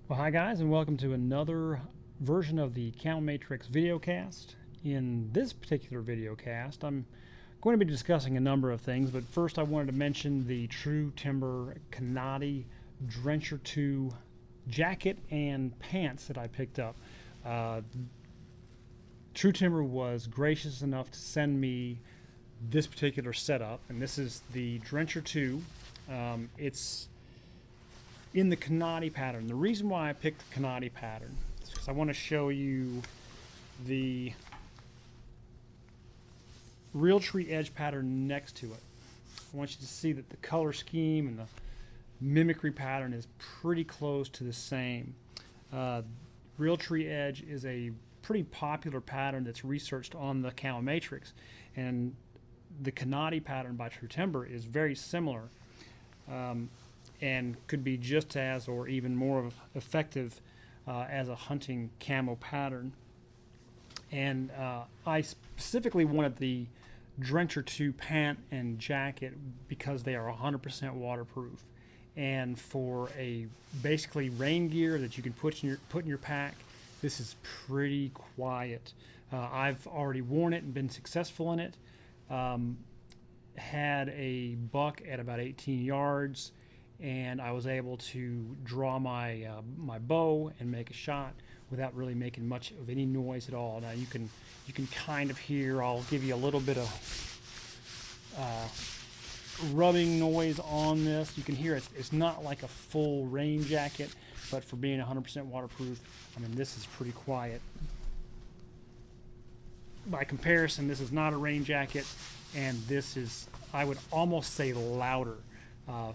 Well, hi guys, and welcome to another version of the Camo Matrix VideoCast. In this particular VideoCast, I'm going to be discussing a number of things, but first I wanted to mention the True Timber Kanati Drencher 2 jacket and pants that I picked up. True Timber was gracious enough to send me this particular setup, and this is the Drencher 2. It's in the Kanati pattern. The reason why I picked the Kanati pattern is because I want to show you the real tree edge pattern next to it. I want you to see that the color scheme and the mimicry pattern is pretty close to the same. Real tree edge is a pretty popular pattern that's researched on the Camo Matrix, and the Kanati pattern by True Timber is very similar. And could be just as or even more effective as a hunting camo pattern. And I specifically wanted the Drencher 2 pant and jacket because they are 100% waterproof. And for a basically rain gear that you can put in your pack, this is pretty quiet. I've already worn it and been successful in it. Had a buck at about 18 yards. And I was able to draw my my bow and make a shot without really making much of any noise at all. Now you can kind of hear. I'll give you a little bit of rubbing noise on this. You can hear it's not like a full rain jacket, but for being 100% waterproof, I mean this is pretty quiet. By comparison, this is not a rain jacket, and this is, I would almost say, louder.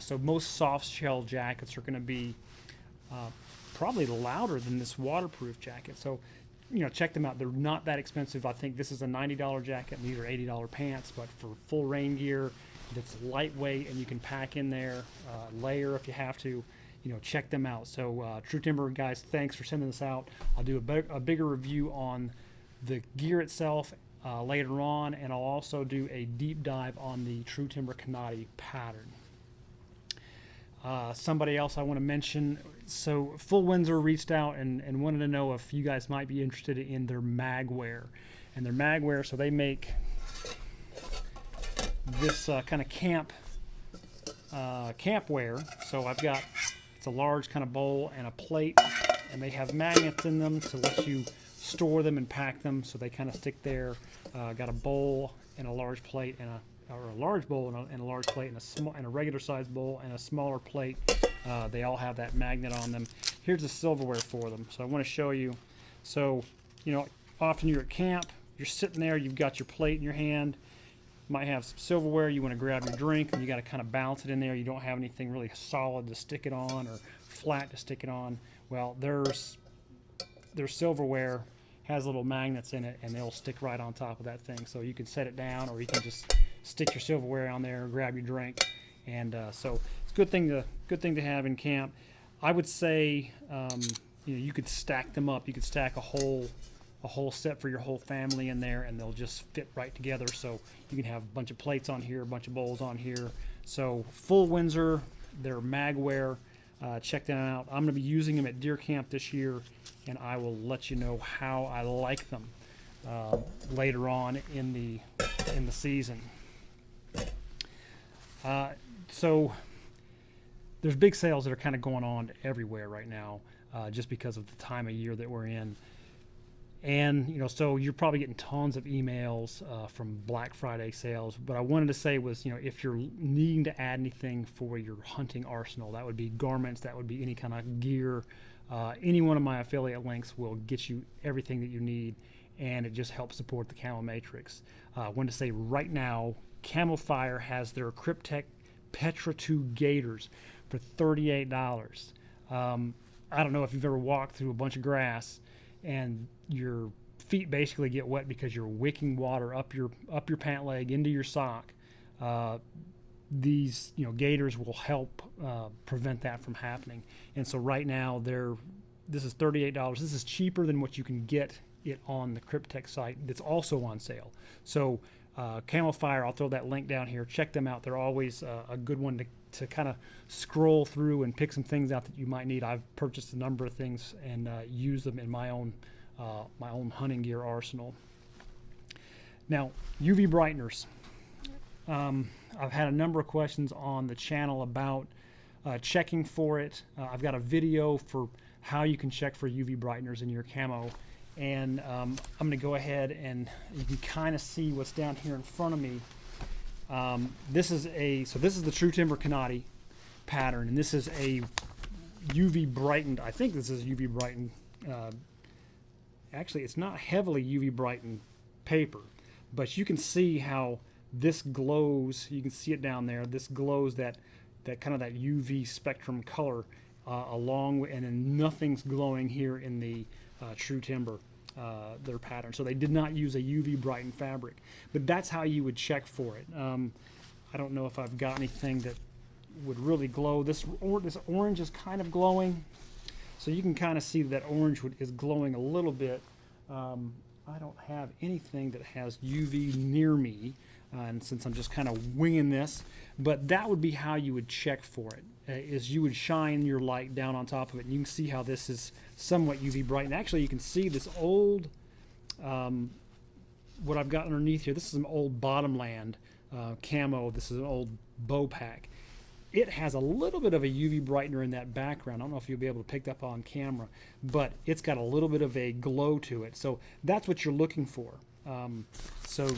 So most soft shell jackets are going to be probably louder than this waterproof jacket. So, check them out. They're not that expensive. I think this is a $90 jacket, and these are $80 pants. But for full rain gear, that's lightweight, and you can pack in there, layer if you have to. Check them out. So, True Timber guys, thanks for sending this out. I'll do a bigger review on the gear itself later on, and I'll also do a deep dive on the True Timber Kanati pattern. Somebody else I want to mention, so Full Windsor reached out and wanted to know if you guys might be interested in their Magware. And their Magware, so they make this kind of campware. So I've got, it's a large kind of bowl and a plate, and they have magnets in them to let you store them and pack them, so they kind of stick there. Got a bowl and a large plate and a large bowl and a large plate and a regular sized bowl and a smaller plate. They all have that magnet on them. Here's the silverware for them. So I want to show you. So, often you're at camp, you're sitting there, you've got your plate in your hand, might have some silverware, you want to grab your drink, and you got to kind of balance it in there. You don't have anything really solid to stick it on or flat to stick it on. Well, their silverware has little magnets in it, and they'll stick right on top of that thing. So you can set it down, or you can just stick your silverware on there, grab your drink, and so it's a good thing to have in camp. I would say you could stack them up. You could stack a whole set for your whole family in there, and they'll just fit right together. So you can have a bunch of plates on here, a bunch of bowls on here. So Full Windsor, their Magware. Check them out. I'm going to be using them at deer camp this year, and I will let you know how I like them later on in the season. So there's big sales that are kind of going on everywhere right now, just because of the time of year that we're in. And, so you're probably getting tons of emails from Black Friday sales. What I wanted to say was, if you're needing to add anything for your hunting arsenal, that would be garments, that would be any kind of gear. Any one of my affiliate links will get you everything that you need, and it just helps support the Camo Matrix. I wanted to say right now, CamoFire has their Kryptek Petra II Gaiters for $38. I don't know if you've ever walked through a bunch of grass and your feet basically get wet because you're wicking water up your pant leg into your sock. These gaiters will help prevent that from happening. And so right now this is $38. This is cheaper than what you can get it on the Kryptek site that's also on sale. So CamoFire, I'll throw that link down here. Check them out. They're always a good one to kind of scroll through and pick some things out that you might need. I've purchased a number of things and used them in my own hunting gear arsenal. Now, UV brighteners. I've had a number of questions on the channel about checking for it. I've got a video for how you can check for UV brighteners in your camo, and I'm going to go ahead and you can kind of see what's down here in front of me. This is the True Timber Kanati pattern, and this is a UV brightened. I think this is UV brightened. Actually, it's not heavily UV brightened paper, but you can see how this glows. You can see it down there. This glows that kind of that UV spectrum color along with, and then nothing's glowing here in the True Timber, their pattern. So they did not use a UV brightened fabric, but that's how you would check for it. I don't know if I've got anything that would really glow. This orange is kind of glowing, so you can kind of see that orange is glowing a little bit. I don't have anything that has UV near me, and since I'm just kind of winging this, but that would be how you would check for it, is you would shine your light down on top of it, and you can see how this is somewhat UV bright. And actually you can see this old, what I've got underneath here, this is an old Bottomland camo. This is an old bow pack. It has a little bit of a UV brightener in that background. I don't know if you'll be able to pick that up on camera, but it's got a little bit of a glow to it. So that's what you're looking for. So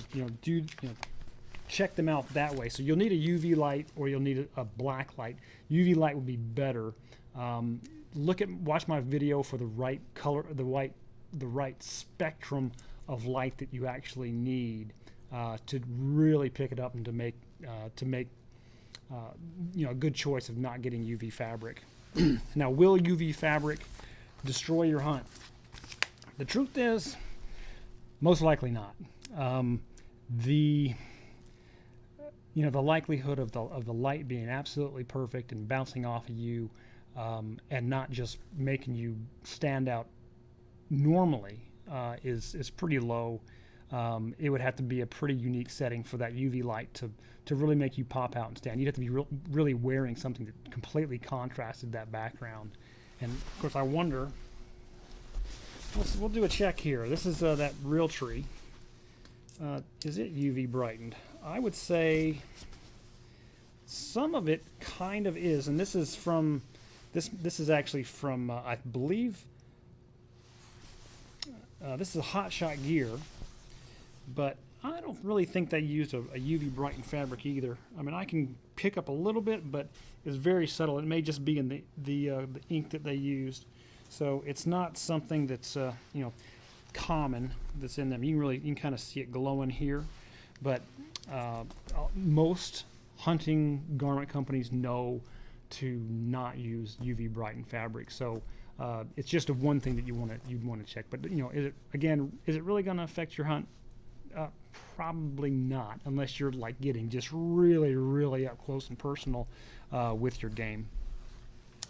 check them out that way. So you'll need a UV light or you'll need a black light. UV light would be better. Watch my video for the right color, the right spectrum of light that you actually need to really pick it up and to make a good choice of not getting UV fabric. Now, will UV fabric destroy your hunt? The truth is, most likely not. The likelihood of the light being absolutely perfect and bouncing off of you, and not just making you stand out normally, is pretty low. It would have to be a pretty unique setting for that UV light to really make you pop out and stand. You'd have to be really wearing something that completely contrasted that background. And of course, I wonder. We'll do a check here. This is that real tree. Is it UV brightened? I would say some of it kind of is, and this is from this is actually from I believe this is a Hot Shot Gear, but I don't really think they used a UV brightened fabric either. I mean, I can pick up a little bit, but it's very subtle. It may just be in the ink that they used, so it's not something that's common that's in them. You can kind of see it glowing here, but most hunting garment companies know to not use UV brightened fabric. So it's just one thing that you'd want to check. But is it really going to affect your hunt? Probably not, unless you're like getting just really, really up close and personal with your game.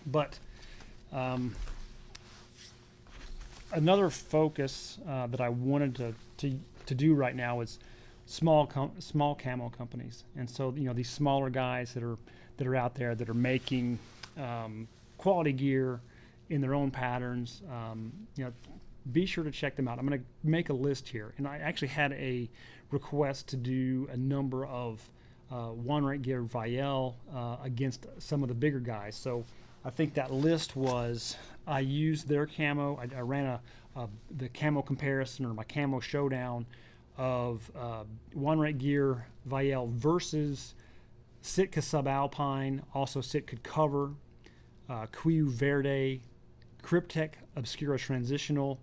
But another focus that I wanted to do right now is small camo companies, and so these smaller guys that are out there that are making quality gear in their own patterns. Be sure to check them out. I'm going to make a list here, and I actually had a request to do a number of Wonrate Gear Vielle against some of the bigger guys. So I think that list was, I used their camo. I ran the camo comparison, or my camo showdown of Wonrate Gear Vielle versus Sitka subalpine, also Sitka cover, Kuiu Verde, Kryptek Obskura transitional,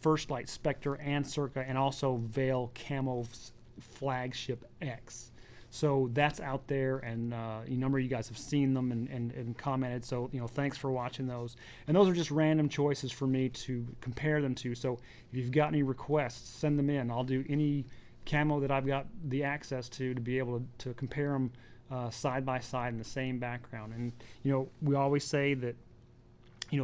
Firstlite Specter and Cerca, and also Vail Camo's Flagship X. So that's out there, and a number of you guys have seen them and commented. So thanks for watching those. And those are just random choices for me to compare them to. So if you've got any requests, send them in. I'll do any camo that I've got the access to be able to compare them side by side in the same background. And we always say that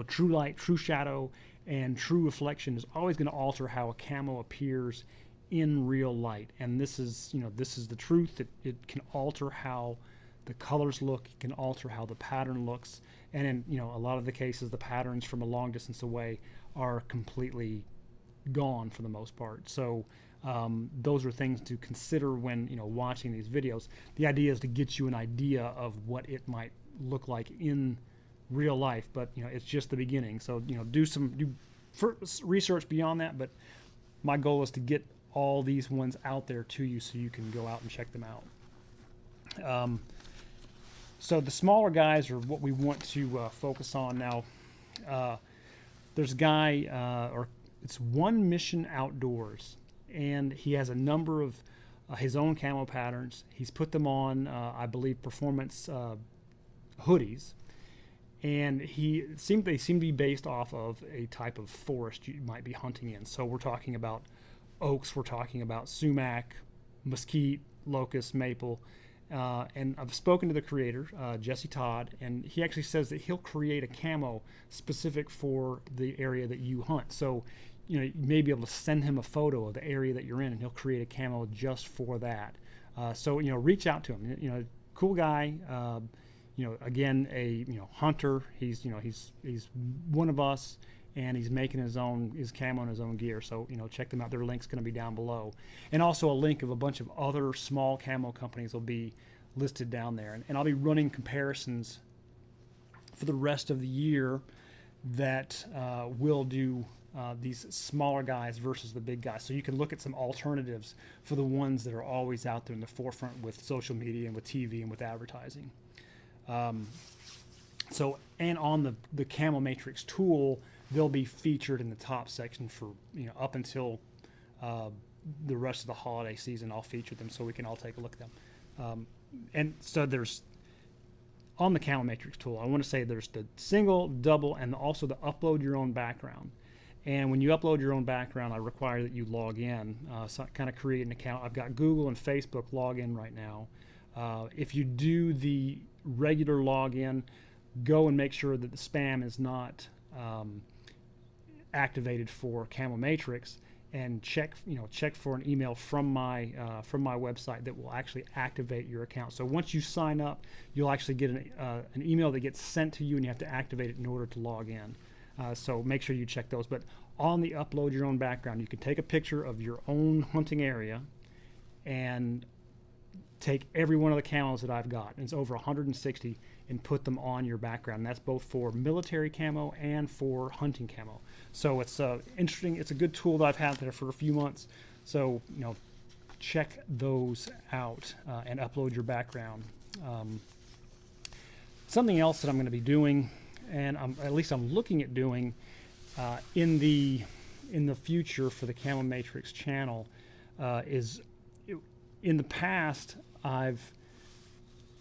true light, true shadow, and true reflection is always going to alter how a camo appears in real light. And this is, this is the truth. It can alter how the colors look. It can alter how the pattern looks. And in, a lot of the cases, the patterns from a long distance away are completely gone for the most part. So those are things to consider when, watching these videos. The idea is to get you an idea of what it might look like in real life, but it's just the beginning. So do research beyond that, but my goal is to get all these ones out there to you so you can go out and check them out. So the smaller guys are what we want to focus on now. There's a guy, or it's One Mission Outdoors, and he has a number of his own camo patterns. He's put them on, I believe, performance hoodies, and they seem to be based off of a type of forest you might be hunting in. So we're talking about oaks, we're talking about sumac, mesquite, locust, maple. And I've spoken to the creator, Todd, and he actually says that he'll create a camo specific for the area that you hunt. So, you may be able to send him a photo of the area that you're in, and he'll create a camo just for that. So, reach out to him. Cool guy. Again, a hunter. He's one of us, and he's making his camo and his own gear. So check them out. Their link's going to be down below, and also a link of a bunch of other small camo companies will be listed down there. And I'll be running comparisons for the rest of the year that will do these smaller guys versus the big guys. So you can look at some alternatives for the ones that are always out there in the forefront with social media and with TV and with advertising. And on the Camo Matrix tool, they'll be featured in the top section for up until the rest of the holiday season. I'll feature them so we can all take a look at them. And so there's on the Camo Matrix tool, I want to say there's the single, double, and also the upload your own background. And when you upload your own background, I require that you log in. So I kind of create an account. I've got Google and Facebook login right now. If you do the regular login, go and make sure that the spam is not activated for Camo Matrix, and check for an email from my website that will actually activate your account. So once you sign up, you'll actually get an email that gets sent to you, and you have to activate it in order to log in. So make sure you check those. But on the upload your own background, you can take a picture of your own hunting area and take every one of the camos that I've got, and it's over 160, and put them on your background. And that's both for military camo and for hunting camo. So it's interesting. It's a good tool that I've had there for a few months. So check those out and upload your background. Something else that I'm going to be doing, and at least I'm looking at doing in the future for the Camo Matrix channel, is in the past I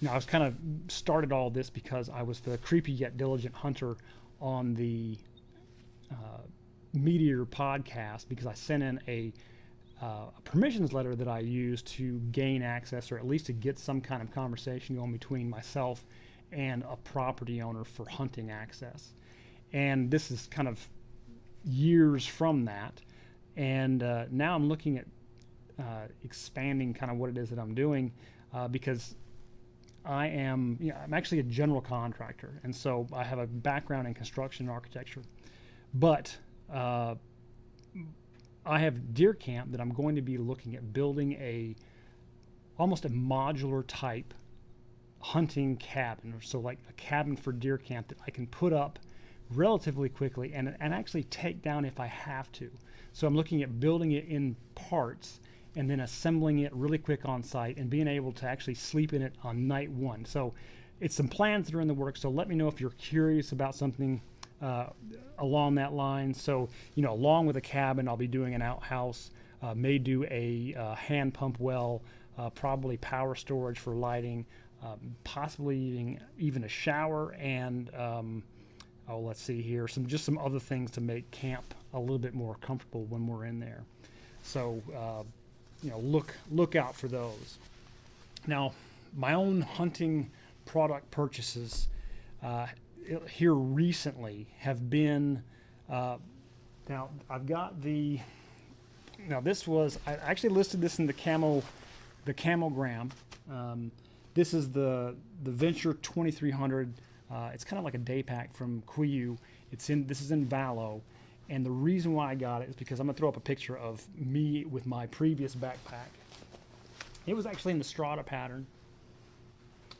was kind of started all this because I was the creepy yet diligent hunter on the Meteor podcast, because I sent in a permissions letter that I used to gain access, or at least to get some kind of conversation going between myself and a property owner for hunting access. And this is kind of years from that, and now I'm looking at expanding kind of what it is that I'm doing, because I'm actually a general contractor, and so I have a background in construction and architecture, but I have deer camp that I'm going to be looking at building almost a modular type hunting cabin, or so like a cabin for deer camp that I can put up relatively quickly and actually take down if I have to. So I'm looking at building it in parts and then assembling it really quick on site and being able to actually sleep in it on night one. So it's some plans that are in the works. So let me know if you're curious about something along that line. So, along with a cabin, I'll be doing an outhouse, may do a hand pump well, probably power storage for lighting, possibly even a shower, and let's see here, some other things to make camp a little bit more comfortable when we're in there. So, look out for those. Now, my own hunting product purchases here recently have been, now I've got the Now this was, I actually listed this in the Camogram. This is the Venture 2300. It's kind of like a day pack from Kuiu. This is in Valo, and the reason why I got it is because I'm gonna throw up a picture of me with my previous backpack. It was actually in the Strata pattern,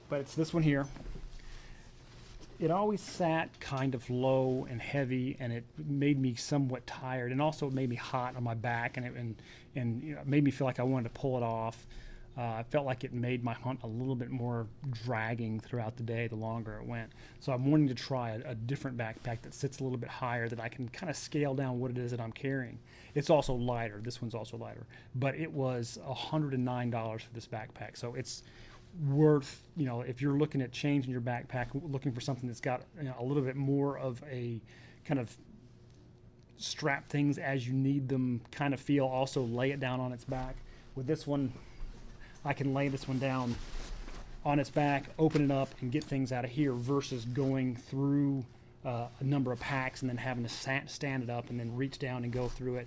but it's this one here. It always sat kind of low and heavy, and it made me somewhat tired, and also it made me hot on my back, and it made me feel like I wanted to pull it off. I felt like it made my hunt a little bit more dragging throughout the day the longer it went. So I'm wanting to try a different backpack that sits a little bit higher, that I can kind of scale down what it is that I'm carrying. It's also lighter. This one's also lighter. But it was $109 for this backpack. So it's worth, if you're looking at changing your backpack, looking for something that's got a little bit more of a kind of strap things as you need them kind of feel, also lay it down on its back. With this one, I can lay this one down on its back, open it up, and get things out of here versus going through a number of packs and then having to stand it up and then reach down and go through it.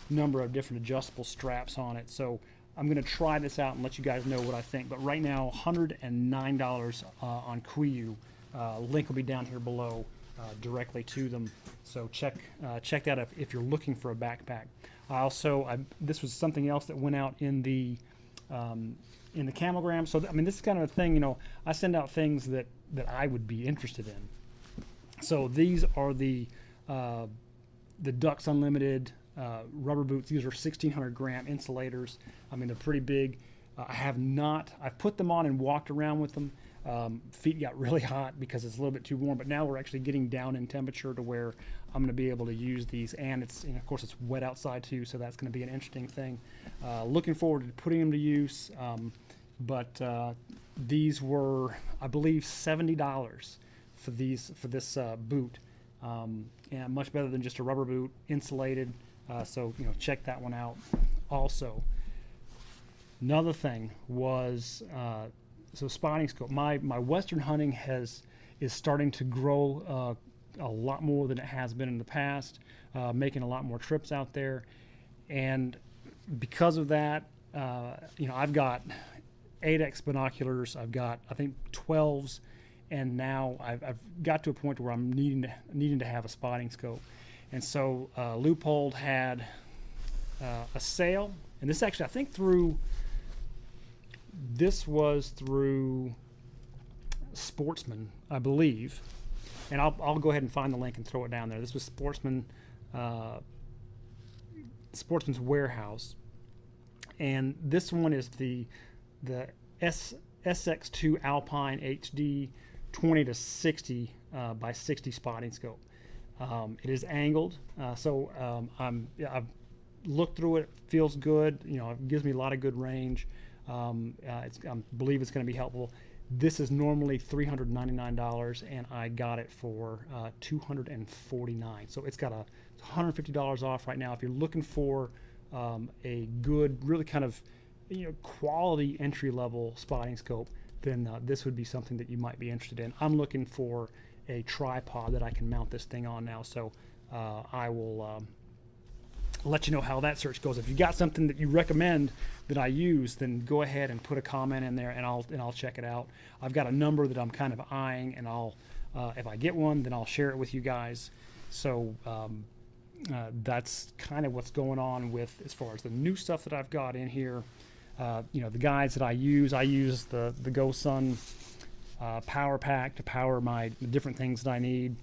Number of different adjustable straps on it. So I'm going to try this out and let you guys know what I think. But right now, $109 on Kuiu. Link will be down here below directly to them. So check that out if you're looking for a backpack. This was something else that went out in the Camogram. So this is kind of a thing, I send out things that I would be interested in. So these are the Dux Unlimited rubber boots. These are 1,600 gram insulators. They're pretty big. I've put them on and walked around with them. Feet got really hot because it's a little bit too warm, but now we're actually getting down in temperature to where I'm going to be able to use these, and of course it's wet outside too, so that's going to be an interesting thing. Looking forward to putting them to use, but these were, I believe, $70 for this boot, and much better than just a rubber boot, insulated. So check that one out. Also, another thing was so spotting scope. My Western hunting is starting to grow a lot more than it has been in the past, making a lot more trips out there, and because of that, I've got 8x binoculars. I've got, I think, 12s, and now I've got to a point where I'm needing to have a spotting scope. And so Loophole had a sale, and this actually, I think this was through Sportsman, I believe, and I'll go ahead and find the link and throw it down there. This was Sportsman's Warehouse, and this one is the SX2 Alpine HD 20 to 60 by 60 spotting scope. It is angled, so I've looked through it. Feels good. It gives me a lot of good range. I believe it's going to be helpful. This is normally $399, and I got it for $249. So it's got $150 off right now. If you're looking for a good, really kind of quality entry-level spotting scope, then this would be something that you might be interested in. I'm looking for a tripod that I can mount this thing on now, so I will let you know how that search goes. If you got something that you recommend that I use, then go ahead and put a comment in there, and I'll check it out. I've got a number that I'm kind of eyeing, and I'll if I get one, then I'll share it with you guys. So that's kind of what's going on with as far as the new stuff that I've got in here. The guides that I use the GoSun power pack to power the different things that I need.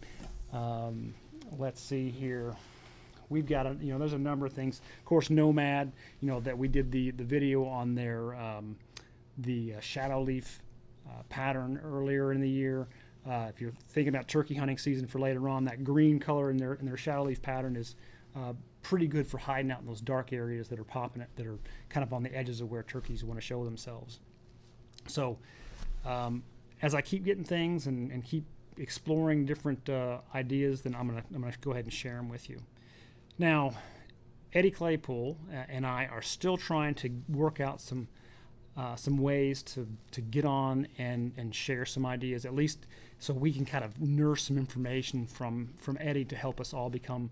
Let's see here. We've got there's a number of things. Of course, Nomad, that we did the video on their the shadow leaf pattern earlier in the year. If you're thinking about turkey hunting season for later on, that green color in their shadow leaf pattern is pretty good for hiding out in those dark areas that are popping, that are kind of on the edges of where turkeys want to show themselves. So as I keep getting things and keep exploring different ideas, then I'm gonna go ahead and share them with you. Now, Eddie Claypool and I are still trying to work out some ways to get on and share some ideas, at least so we can kind of nurse some information from Eddie to help us all become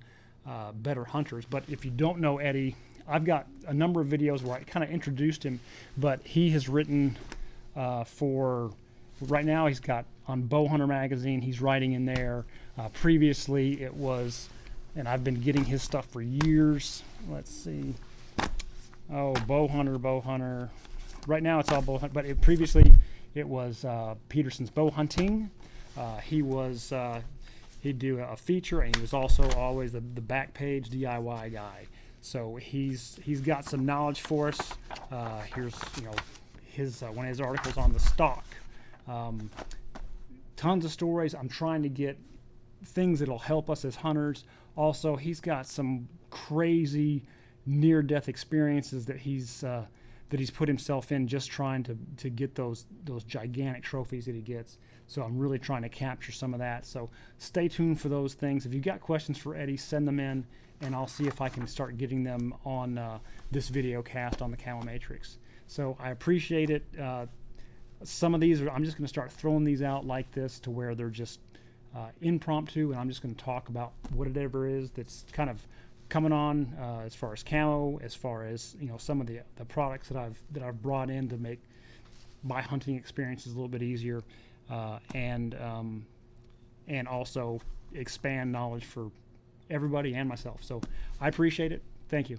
better hunters. But if you don't know Eddie, I've got a number of videos where I kind of introduced him, but he has written for, right now he's got on Bowhunter magazine, he's writing in there. Previously it was, and I've been getting his stuff for years. Let's see. Oh, Bowhunter. Right now it's all Bowhunter, but previously it was Peterson's Bow Hunting. He'd do a feature, and he was also always the back page DIY guy. So he's got some knowledge for us. Here's his one of his articles on the stock. Tons of stories. I'm trying to get things that'll help us as hunters. Also, he's got some crazy near-death experiences that he's put himself in just trying to get those gigantic trophies that he gets. So I'm really trying to capture some of that. So stay tuned for those things. If you've got questions for Eddie, send them in, and I'll see if I can start getting them on this video cast on the Camo Matrix. So I appreciate it. Some of these, I'm just going to start throwing these out like this to where they're just impromptu, and I'm just going to talk about whatever it is that's kind of coming on as far as camo, as far as some of the products that I've brought in to make my hunting experiences a little bit easier, and also expand knowledge for everybody and myself. So I appreciate it. Thank you.